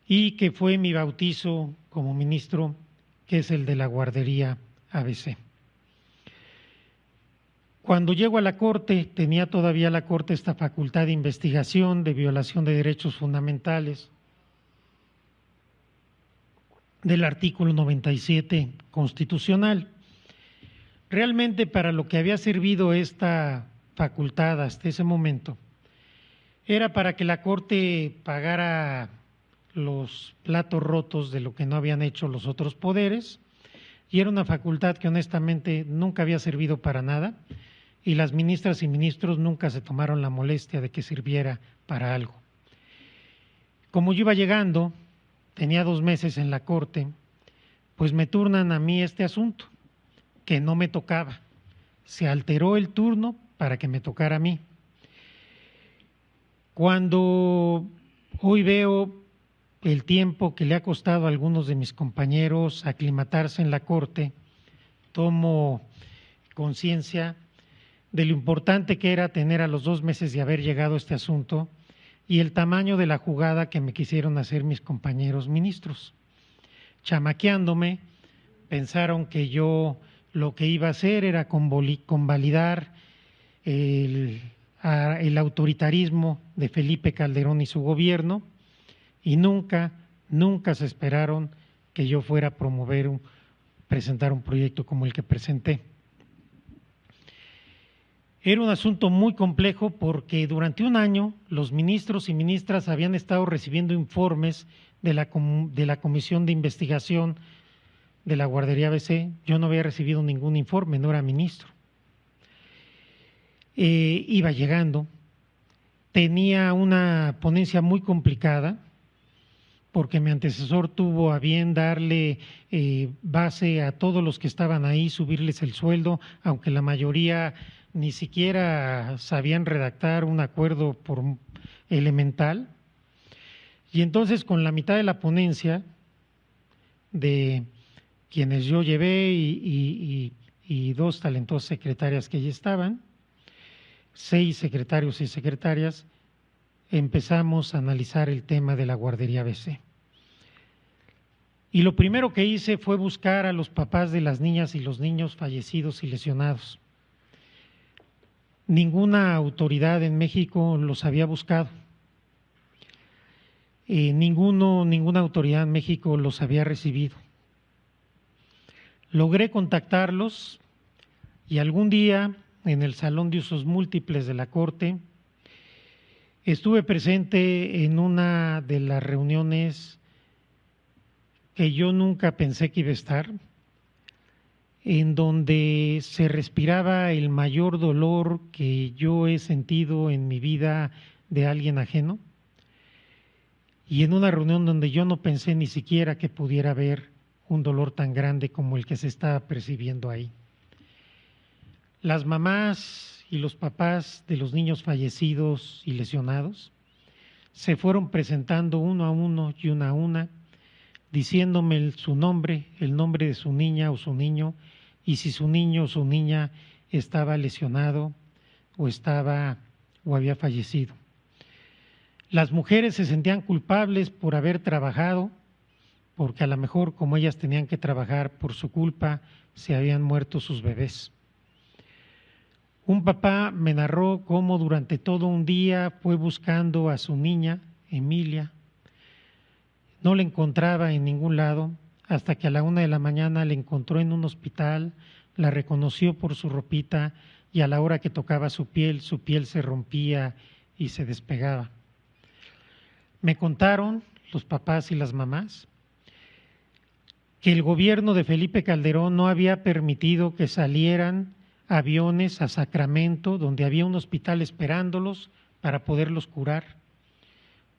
y que fue mi bautizo como ministro, que es el de la guardería ABC. Cuando llego a la Corte, tenía todavía la Corte esta facultad de investigación de violación de derechos fundamentales del artículo 97 constitucional. Realmente para lo que había servido esta facultad hasta ese momento era para que la Corte pagara los platos rotos de lo que no habían hecho los otros poderes, y era una facultad que honestamente nunca había servido para nada, y las ministras y ministros nunca se tomaron la molestia de que sirviera para algo. Como yo iba llegando, tenía 2 meses en la Corte, pues me turnan a mí este asunto, que no me tocaba. Se alteró el turno para que me tocara a mí. Cuando hoy veo el tiempo que le ha costado a algunos de mis compañeros aclimatarse en la Corte, tomo conciencia de lo importante que era tener a los 2 meses de haber llegado este asunto y el tamaño de la jugada que me quisieron hacer mis compañeros ministros. Chamaqueándome, pensaron que yo lo que iba a hacer era convalidar el autoritarismo de Felipe Calderón y su gobierno, y nunca se esperaron que yo fuera a presentar un proyecto como el que presenté. Era un asunto muy complejo porque durante un año los ministros y ministras habían estado recibiendo informes de la Comisión de Investigación de la Guardería ABC. Yo no había recibido ningún informe, no era ministro. Iba llegando, tenía una ponencia muy complicada porque mi antecesor tuvo a bien darle base a todos los que estaban ahí, subirles el sueldo, aunque la mayoría ni siquiera sabían redactar un acuerdo elemental. Y entonces con la mitad de la ponencia de quienes yo llevé y 2 talentosas secretarias que allí estaban, 6 secretarios y secretarias, empezamos a analizar el tema de la guardería ABC. Y lo primero que hice fue buscar a los papás de las niñas y los niños fallecidos y lesionados. Ninguna autoridad en México los había buscado. Ninguna autoridad en México los había recibido. Logré contactarlos y algún día en el Salón de Usos Múltiples de la Corte estuve presente en una de las reuniones que yo nunca pensé que iba a estar, en donde se respiraba el mayor dolor que yo he sentido en mi vida de alguien ajeno, y en una reunión donde yo no pensé ni siquiera que pudiera haber un dolor tan grande como el que se estaba percibiendo ahí. Las mamás y los papás de los niños fallecidos y lesionados se fueron presentando uno a uno y una a una, diciéndome su nombre, el nombre de su niña o su niño, y si su niño o su niña estaba lesionado o había fallecido. Las mujeres se sentían culpables por haber trabajado, porque a lo mejor como ellas tenían que trabajar por su culpa, se habían muerto sus bebés. Un papá me narró cómo durante todo un día fue buscando a su niña, Emilia. No la encontraba en ningún lado, hasta que a la 1 de la mañana la encontró en un hospital, la reconoció por su ropita y a la hora que tocaba su piel se rompía y se despegaba. Me contaron los papás y las mamás que el gobierno de Felipe Calderón no había permitido que salieran aviones a Sacramento, donde había un hospital esperándolos para poderlos curar,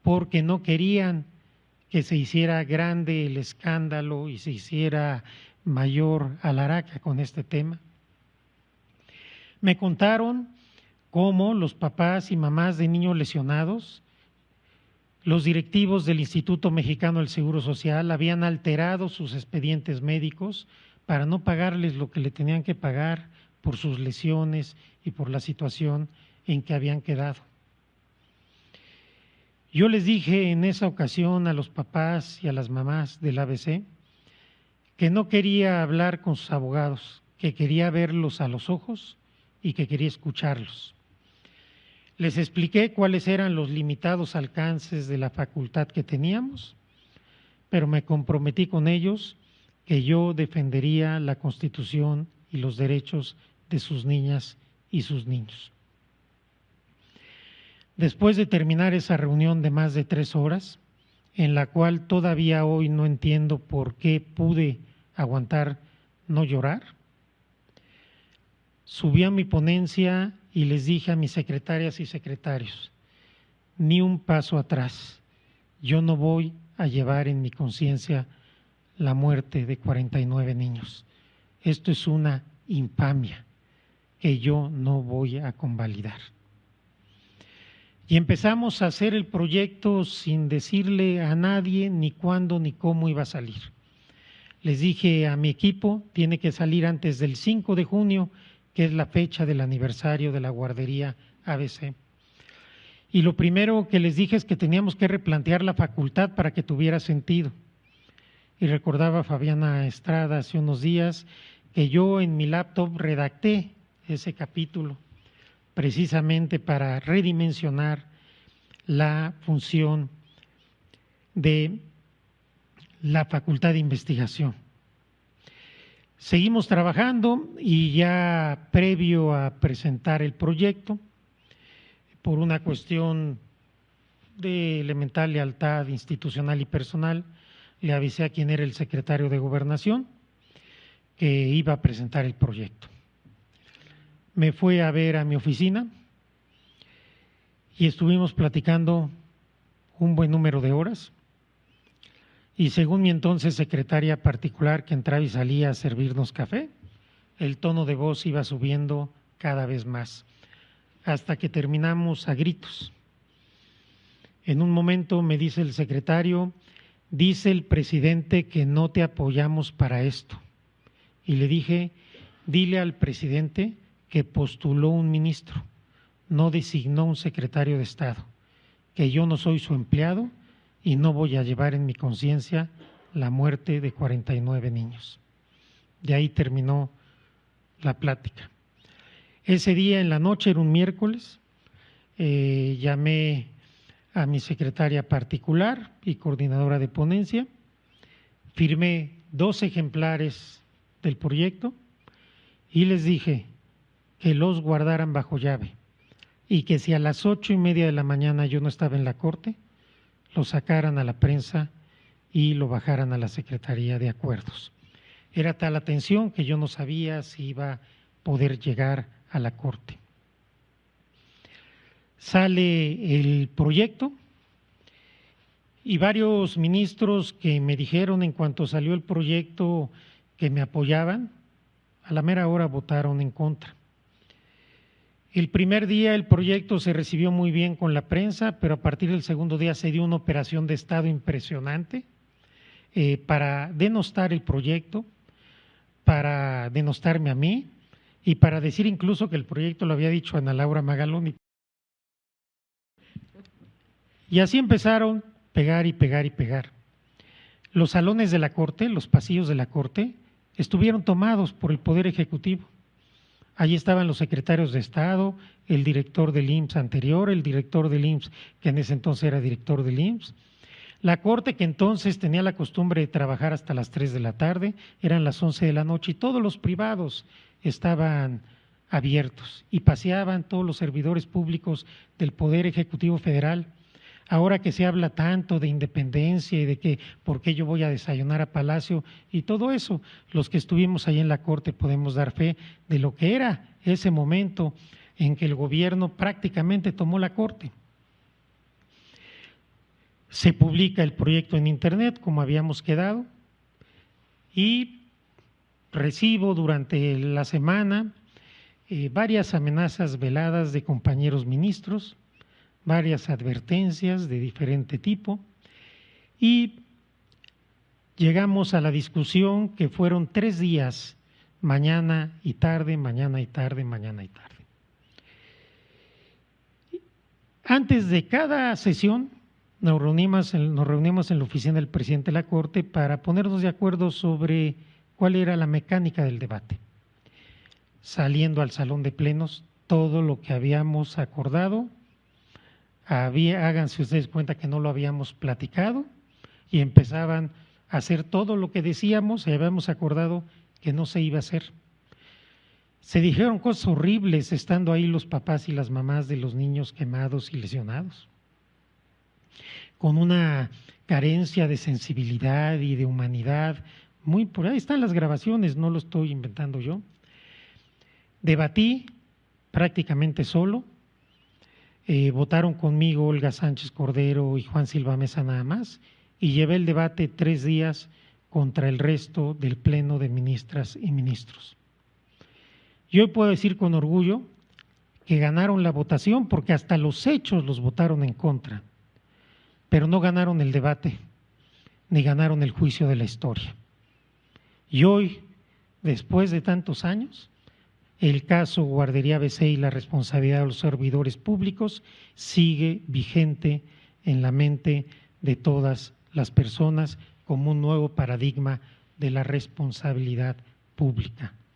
porque no querían que se hiciera grande el escándalo y se hiciera mayor alaraca con este tema. Me contaron cómo los papás y mamás de niños lesionados, los directivos del Instituto Mexicano del Seguro Social habían alterado sus expedientes médicos para no pagarles lo que le tenían que pagar por sus lesiones y por la situación en que habían quedado. Yo les dije en esa ocasión a los papás y a las mamás del ABC que no quería hablar con sus abogados, que quería verlos a los ojos y que quería escucharlos. Les expliqué cuáles eran los limitados alcances de la facultad que teníamos, pero me comprometí con ellos que yo defendería la Constitución y los derechos de sus niñas y sus niños. Después de terminar esa reunión de más de 3 horas, en la cual todavía hoy no entiendo por qué pude aguantar no llorar, subí a mi ponencia y les dije a mis secretarias y secretarios, ni un paso atrás, yo no voy a llevar en mi conciencia la muerte de 49 niños. Esto es una infamia que yo no voy a convalidar. Y empezamos a hacer el proyecto sin decirle a nadie ni cuándo ni cómo iba a salir. Les dije a mi equipo, tiene que salir antes del 5 de junio, que es la fecha del aniversario de la guardería ABC. Y lo primero que les dije es que teníamos que replantear la facultad para que tuviera sentido. Y recordaba a Fabiana Estrada hace unos días que yo en mi laptop redacté ese capítulo precisamente para redimensionar la función de la Facultad de Investigación. Seguimos trabajando y ya previo a presentar el proyecto, por una cuestión de elemental lealtad institucional y personal, le avisé a quien era el secretario de Gobernación que iba a presentar el proyecto. Me fue a ver a mi oficina y estuvimos platicando un buen número de horas y según mi entonces secretaria particular que entraba y salía a servirnos café, el tono de voz iba subiendo cada vez más, hasta que terminamos a gritos. En un momento me dice el secretario, dice el presidente que no te apoyamos para esto. Y le dije, dile al presidente que postuló un ministro, no designó un secretario de Estado, que yo no soy su empleado y no voy a llevar en mi conciencia la muerte de 49 niños. De ahí terminó la plática. Ese día en la noche, era un miércoles, llamé a mi secretaria particular y coordinadora de ponencia, firmé 2 ejemplares del proyecto y les dije que los guardaran bajo llave y que si a las 8:30 de la mañana yo no estaba en la corte, lo sacaran a la prensa y lo bajaran a la Secretaría de Acuerdos. Era tal la tensión que yo no sabía si iba a poder llegar a la corte. Sale el proyecto y varios ministros que me dijeron en cuanto salió el proyecto que me apoyaban, a la mera hora votaron en contra. El primer día el proyecto se recibió muy bien con la prensa, pero a partir del segundo día se dio una operación de Estado impresionante para denostar el proyecto, para denostarme a mí y para decir incluso que el proyecto lo había dicho Ana Laura Magaloni. Y así empezaron pegar y pegar y pegar. Los salones de la Corte, los pasillos de la Corte, estuvieron tomados por el Poder Ejecutivo. Allí estaban los secretarios de Estado, el director del IMSS anterior, el director del IMSS que en ese entonces era director del IMSS. La Corte, que entonces tenía la costumbre de trabajar hasta las 3 de la tarde, eran las 11 de la noche y todos los privados estaban abiertos y paseaban todos los servidores públicos del Poder Ejecutivo Federal. Ahora que se habla tanto de independencia y de que por qué yo voy a desayunar a Palacio y todo eso, los que estuvimos ahí en la Corte podemos dar fe de lo que era ese momento en que el gobierno prácticamente tomó la Corte. Se publica el proyecto en internet como habíamos quedado y recibo durante la semana varias amenazas veladas de compañeros ministros, varias advertencias de diferente tipo y llegamos a la discusión que fueron 3 días, mañana y tarde, mañana y tarde, mañana y tarde. Antes de cada sesión nos reunimos en la oficina del presidente de la Corte para ponernos de acuerdo sobre cuál era la mecánica del debate. Saliendo al salón de plenos, todo lo que habíamos acordado, háganse ustedes cuenta que no lo habíamos platicado y empezaban a hacer todo lo que decíamos y habíamos acordado que no se iba a hacer. Se dijeron cosas horribles estando ahí los papás y las mamás de los niños quemados y lesionados, con una carencia de sensibilidad y de humanidad, por ahí están las grabaciones, no lo estoy inventando yo. Debatí prácticamente solo, votaron conmigo Olga Sánchez Cordero y Juan Silva Mesa nada más, y llevé el debate 3 días contra el resto del Pleno de Ministras y Ministros. Yo puedo decir con orgullo que ganaron la votación porque hasta los hechos los votaron en contra, pero no ganaron el debate, ni ganaron el juicio de la historia. Y hoy, después de tantos años, el caso Guardería ABC y la responsabilidad de los servidores públicos sigue vigente en la mente de todas las personas como un nuevo paradigma de la responsabilidad pública.